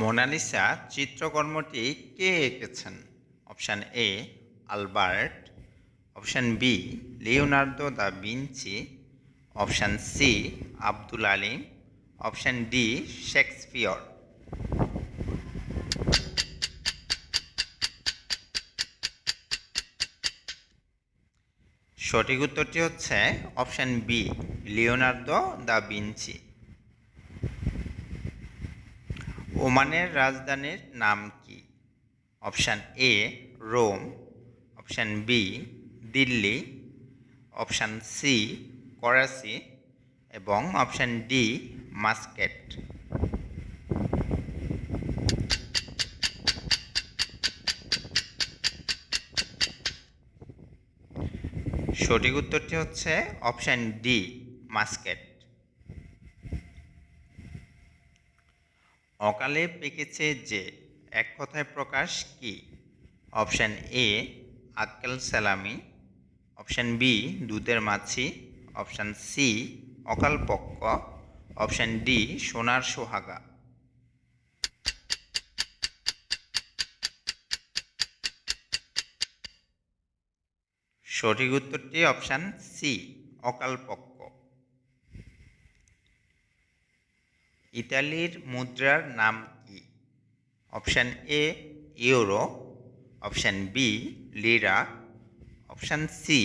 Mona Lisa চিত্রকর্মটি কে এঁকেছেন? Option A Albert, option B Leonardo da Vinci, option C Abdul Alim, option D Shakespeare. সঠিক উত্তরটি হচ্ছে option B Leonardo da Vinci. ওমানের রাজধানীর নাম কি? Option A Rome, option B Delhi, option C Karachi এবং অপশান ডি মাস্কেট। সঠিক উত্তরটি হচ্ছে অপশান ডি মাস্কেট। অকালে পেকেছে যে এক কথায় প্রকাশ কি? অপশান এ আক্কেল সেলামি, অপশান বি দুধের মাছি, অপশান সি অকাল পক্ষ, অপশান ডি সোনার সোহাগা। সঠিক উত্তরটি অপশান সি অকাল পক্ষ। ইতালির মুদ্রার নাম কি? Option A euro, option B lira, option C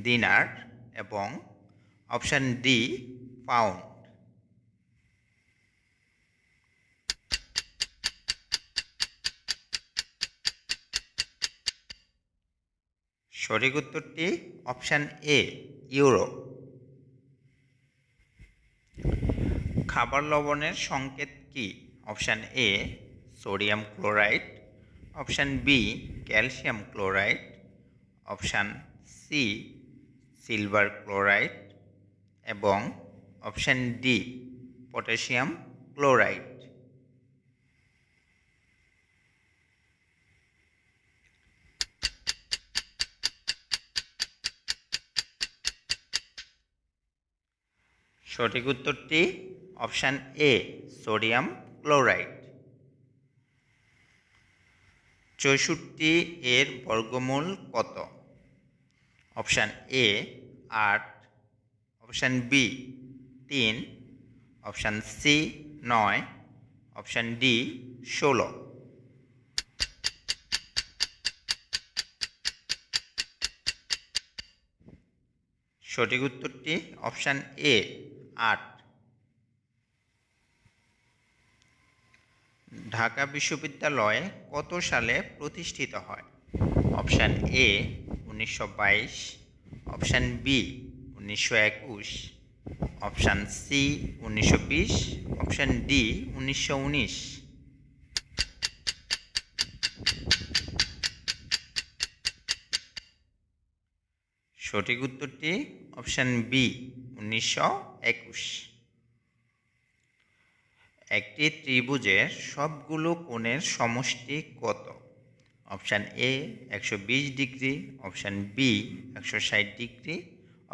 দিনার এবং অপশান ডি পাউন্ড। সঠিক উত্তরটি অপশান এ ইউরো। খাবার লবণের সংকেত কি? Option A sodium chloride, option B calcium chloride, option C silver chloride এবং অপশান ডি পটাশিয়াম ক্লোরাইড। সঠিক উত্তরটি অপশান এ সোডিয়াম ক্লোরাইড। ৬৪ এর বর্গমূল কত? Option A ৮, option B ৩, option C ৯, option D ১৬। সঠিক উত্তরটি অপশান এ ৮। ঢাকা বিশ্ববিদ্যালয় কত সালে প্রতিষ্ঠিত হয়? Option A ১৯২২, option B ১৯২১, option C ১৯২০, option D ১৯১৯। সঠিক উত্তরটি অপশান বি ১৯২১। একটি ত্রিভুজের সবগুলো কোণের সমষ্টি কত? Option A ১২০ degree, option B ১৬০ degree,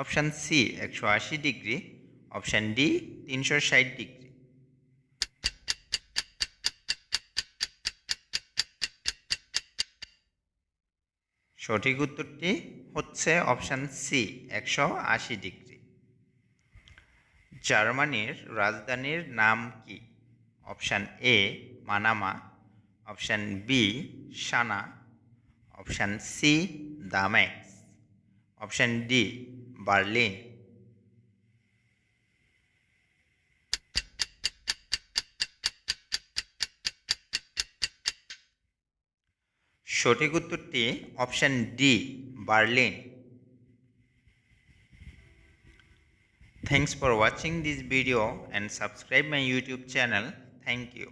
option C ১৮০ degree, option D ৩৬০ degree. সঠিক উত্তরটি হচ্ছে অপশান সি ১৮০ ডিগ্রি। জার্মানির রাজধানীর নাম কি? Option A Manama, option B Sanaa, option C দামেস্ক, অপশান ডি বার্লিন। সঠিক উত্তরটি option D Berlin. Thanks for watching this video and subscribe my YouTube channel. Thank you.